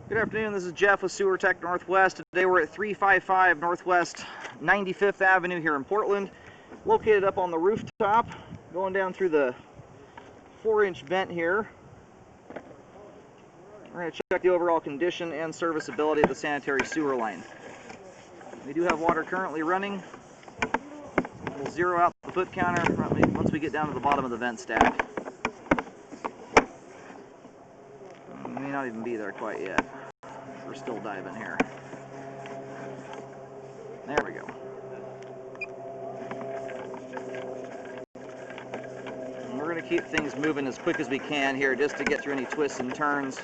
Good afternoon, this is Jeff with Sewer Tech Northwest. Today we're at 355 Northwest 95th Avenue here in Portland, located up on the rooftop, going down through the 4-inch vent here. We're going to check the overall condition and serviceability of the sanitary sewer line. We do have water currently running. We'll zero out the foot counter once we get down to the bottom of the vent stack. We may not even be there quite yet. We're still diving here. There we go. And we're going to keep things moving as quick as we can here just to get through any twists and turns.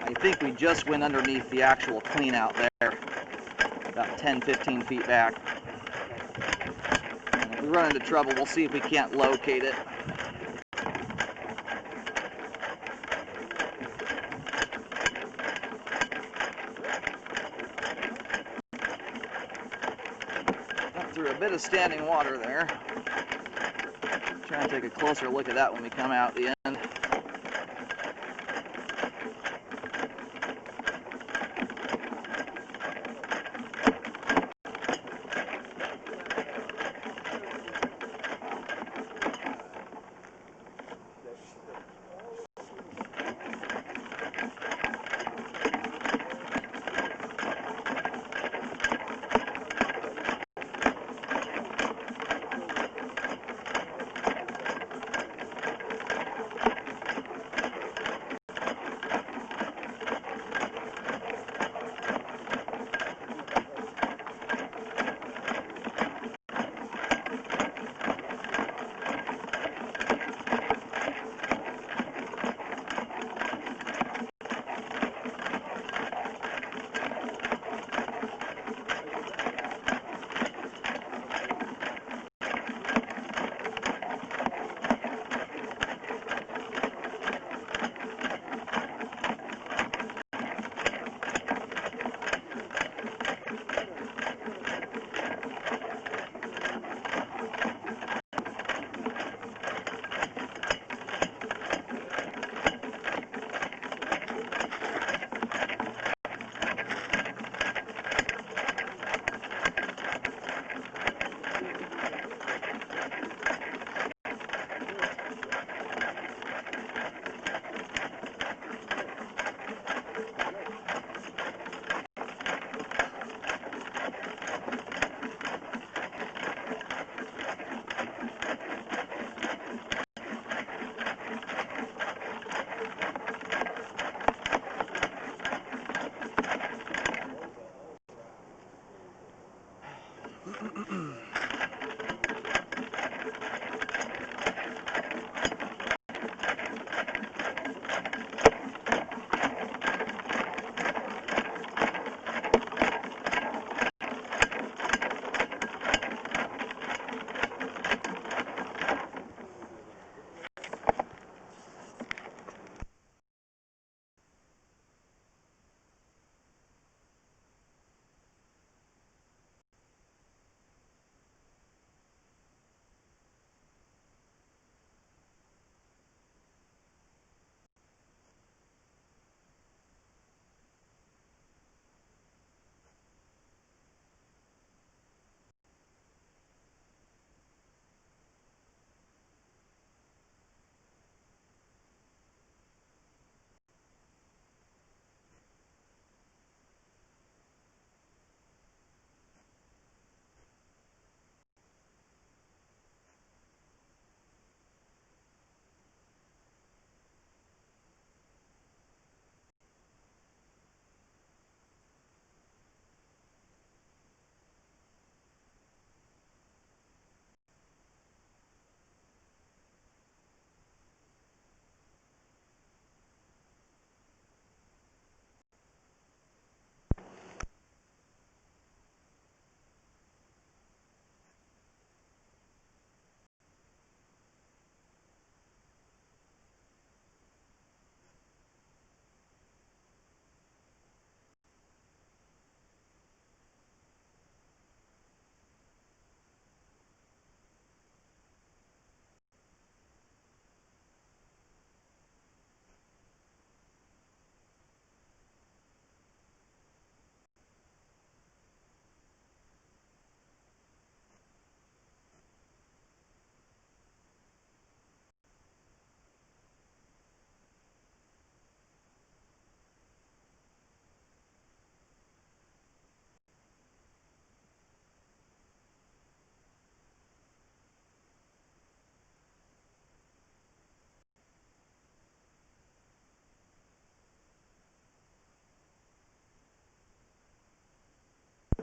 I think we just went underneath the actual clean out there, about 10-15 feet back. And if we run into trouble, we'll see if we can't locate it. Got through a bit of standing water there. Try and take a closer look at that when we come out the end.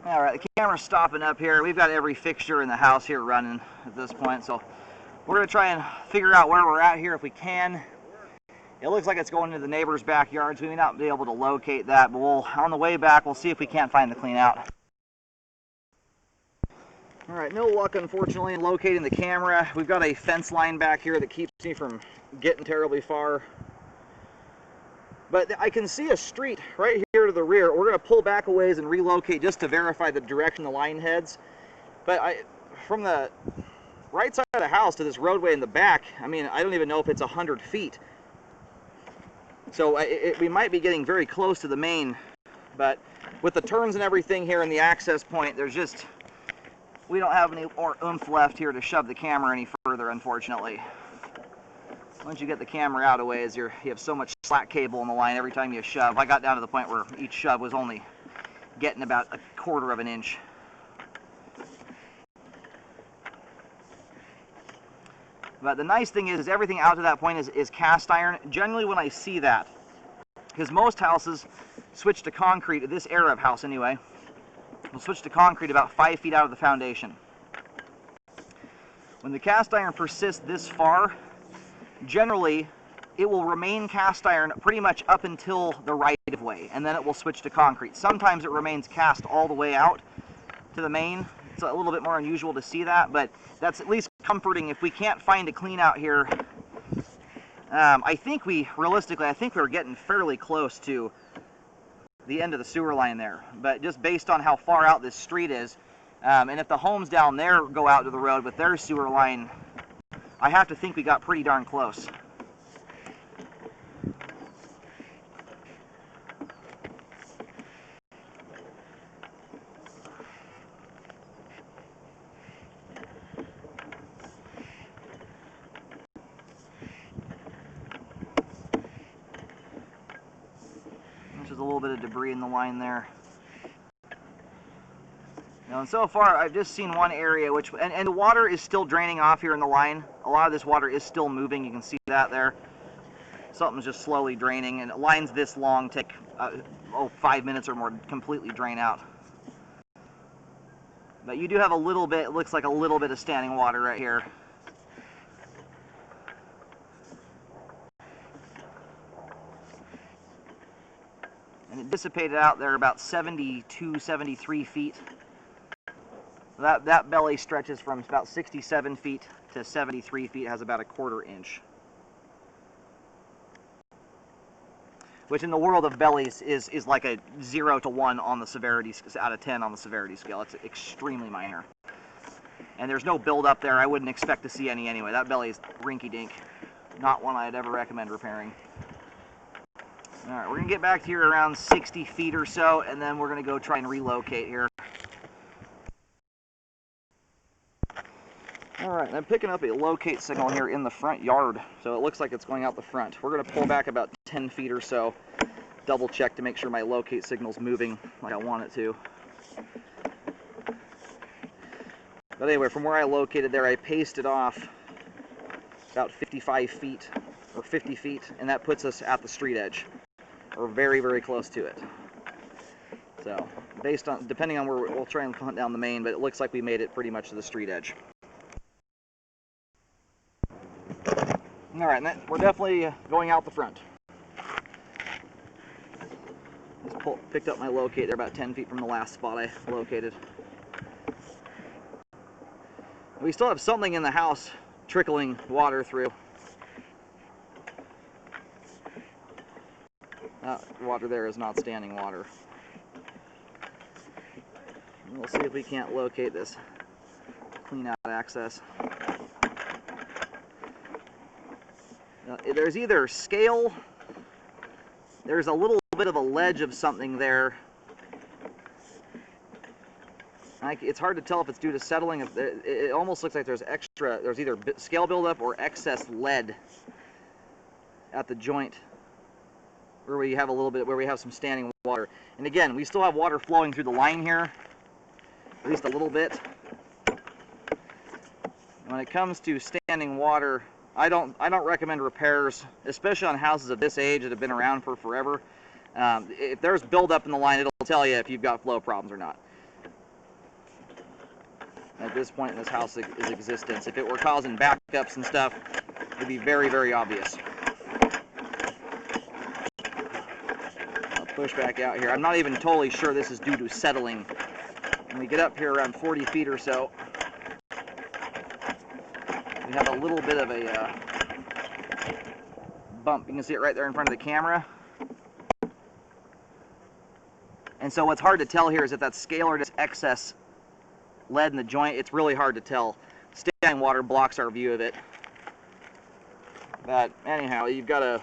All right, the camera's stopping up here. We've got every fixture in the house here running at this point, so we're going to try and figure out where we're at here if we can. It looks like it's going into the neighbor's backyard, so we may not be able to locate that, but on the way back, we'll see if we can't find the clean out. All right, no luck, unfortunately, in locating the camera. We've got a fence line back here that keeps me from getting terribly far. But I can see a street right here to the rear. We're going to pull back a ways and relocate just to verify the direction the line heads. But from the right side of the house to this roadway in the back, I mean, I don't even know if it's 100 feet. So we might be getting very close to the main, but with the turns and everything here in the access point, we don't have any more oomph left here to shove the camera any further, unfortunately. Once you get the camera out of ways, you have so much slack cable in the line every time you shove. I got down to the point where each shove was only getting about 1/4 of an inch. But the nice thing is everything out to that point is cast iron. Generally when I see that, because most houses switch to concrete, this era of house anyway, will switch to concrete about 5 feet out of the foundation. When the cast iron persists this far, generally it will remain cast iron pretty much up until the right-of-way, and then it will switch to concrete. Sometimes it remains cast all the way out to the main. It's a little bit more unusual to see that, but that's at least comforting if we can't find a clean out here. I think realistically, I think we're getting fairly close to the end of the sewer line there, but just based on how far out this street is, and if the homes down there go out to the road with their sewer line, I have to think we got pretty darn close. There's a little bit of debris in the line there. Now, and so far, I've just seen one area, and the water is still draining off here in the line. A lot of this water is still moving. You can see that there. Something's just slowly draining, and lines this long take 5 minutes or more to completely drain out. But you do have a little bit, it looks like a little bit of standing water right here. And it dissipated out there about 72, 73 feet. That belly stretches from about 67 feet to 73 feet, has about 1/4 inch. Which in the world of bellies is like a 0 to 1 on the severity, out of 10 on the severity scale. It's extremely minor. And there's no build-up there. I wouldn't expect to see any anyway. That belly is rinky-dink. Not one I'd ever recommend repairing. All right, we're going to get back to here around 60 feet or so, and then we're going to go try and relocate here. All right, I'm picking up a locate signal here in the front yard, so it looks like it's going out the front. We're going to pull back about 10 feet or so, double check to make sure my locate signal's moving like I want it to. But anyway, from where I located there, I pasted off about 55 feet, or 50 feet, and that puts us at the street edge. We're very, very close to it. So, depending on where we'll try and hunt down the main, but it looks like we made it pretty much to the street edge. All right, and we're definitely going out the front. Just picked up my locate there about 10 feet from the last spot I located. We still have something in the house trickling water through. Water there is not standing water. We'll see if we can't locate this clean out access. There's either scale, there's a little bit of a ledge of something there. It's hard to tell if it's due to settling. It almost looks like there's either scale buildup or excess lead at the joint where we have some standing water. And again, we still have water flowing through the line here, at least a little bit. When it comes to standing water, I don't recommend repairs, especially on houses of this age that have been around for forever. If there's buildup in the line, it'll tell you if you've got flow problems or not. at this point in this house's existence. If it were causing backups and stuff, it would be very, very obvious. I'll push back out here. I'm not even totally sure this is due to settling. When we get up here around 40 feet or so, we have a little bit of a bump. You can see it right there in front of the camera. And so what's hard to tell here is if that's scale or just excess lead in the joint. It's really hard to tell. Standing water blocks our view of it. But anyhow, you've got a,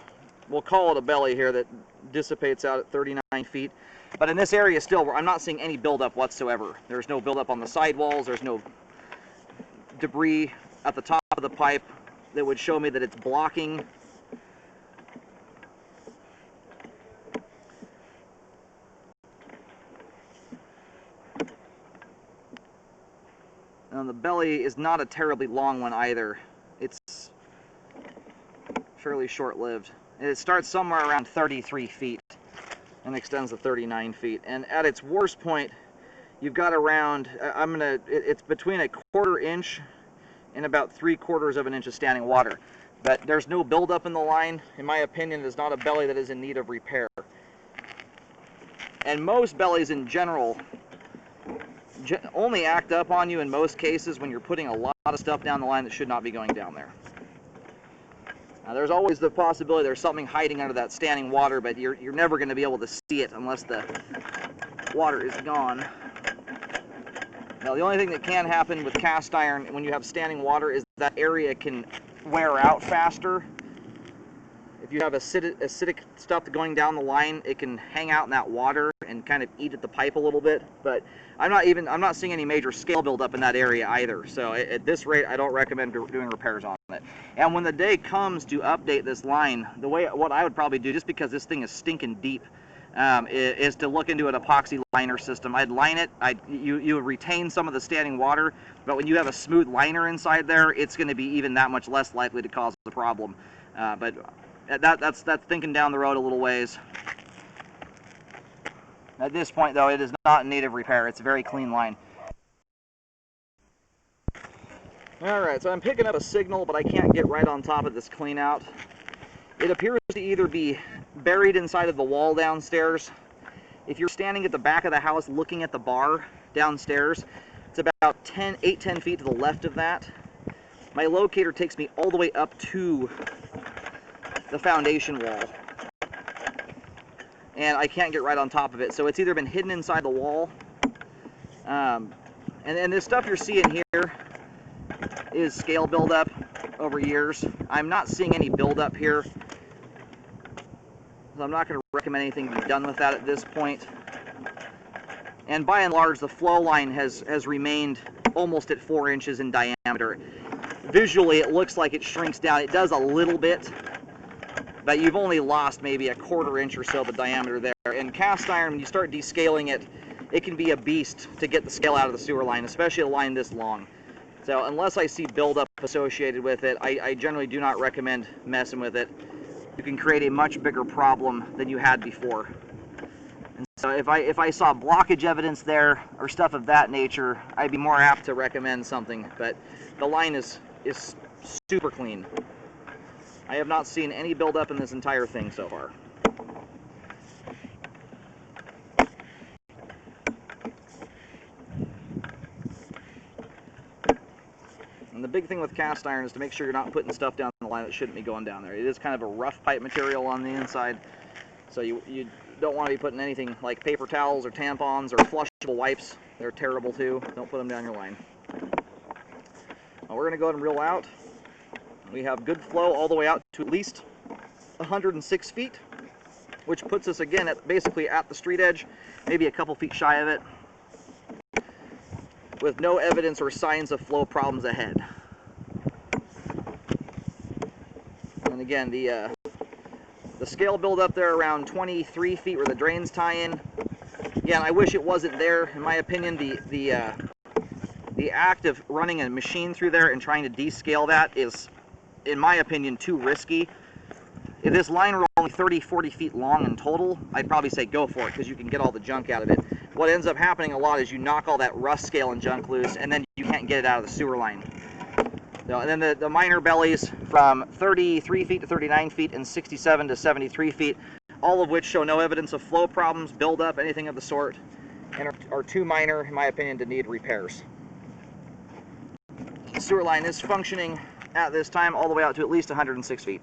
we'll call it a belly here that dissipates out at 39 feet. But in this area still, I'm not seeing any buildup whatsoever. There's no buildup on the sidewalls. There's no debris at the top of the pipe that would show me that it's blocking. And the belly is not a terribly long one either. It's fairly short-lived. It starts somewhere around 33 feet and extends to 39 feet. And at its worst point, you've got around, it's between a 1/4 inch and about 3/4 of an inch of standing water. But there's no buildup in the line. In my opinion, it is not a belly that is in need of repair. And most bellies in general only act up on you in most cases when you're putting a lot of stuff down the line that should not be going down there. Now, there's always the possibility there's something hiding under that standing water, but you're never going to be able to see it unless the water is gone. Now, the only thing that can happen with cast iron when you have standing water is that area can wear out faster. If you have acidic stuff going down the line, it can hang out in that water and kind of eat at the pipe a little bit. But I'm not seeing any major scale buildup in that area either. So at this rate, I don't recommend doing repairs on it. And when the day comes to update this line, what I would probably do, just because this thing is stinking deep, is to look into an epoxy liner system. I'd line it. You would retain some of the standing water, but when you have a smooth liner inside there, it's going to be even that much less likely to cause a problem. But that's thinking down the road a little ways. At this point, though, it is not in need of repair. It's a very clean line. Alright, so I'm picking up a signal, but I can't get right on top of this clean out. It appears to either be buried inside of the wall downstairs. If you're standing at the back of the house looking at the bar downstairs, it's about 8-10 feet to the left of that. My locator takes me all the way up to the foundation wall, and I can't get right on top of it. So it's either been hidden inside the wall, and this stuff you're seeing here is scale buildup over years. I'm not seeing any buildup here, so I'm not going to recommend anything be done with that at this point. And by and large, the flow line has remained almost at 4 inches in diameter. Visually, it looks like it shrinks down. It does a little bit, but you've only lost maybe a 1/4 inch or so of the diameter there. And cast iron, when you start descaling it, it can be a beast to get the scale out of the sewer line, especially a line this long. So unless I see buildup associated with it, I generally do not recommend messing with it. You can create a much bigger problem than you had before. And so if I saw blockage evidence there or stuff of that nature, I'd be more apt to recommend something. But the line is super clean. I have not seen any buildup in this entire thing so far. And the big thing with cast iron is to make sure you're not putting stuff down the line that shouldn't be going down there. It is kind of a rough pipe material on the inside, so you don't want to be putting anything like paper towels or tampons or flushable wipes. They're terrible too. Don't put them down your line. Now we're going to go ahead and reel out. We have good flow all the way out to at least 106 feet, which puts us again basically at the street edge, maybe a couple feet shy of it, with no evidence or signs of flow problems ahead. And again, the scale build up there around 23 feet where the drains tie in. Again, I wish it wasn't there. In my opinion, the act of running a machine through there and trying to descale that is, in my opinion, too risky. If this line were only 30-40 feet long in total, I'd probably say go for it because you can get all the junk out of it. what ends up happening a lot is you knock all that rust scale and junk loose, and then you can't get it out of the sewer line. So, and then the minor bellies from 33 feet to 39 feet and 67 to 73 feet, all of which show no evidence of flow problems, buildup, anything of the sort, and are too minor, in my opinion, to need repairs. The sewer line is functioning at this time all the way out to at least 106 feet.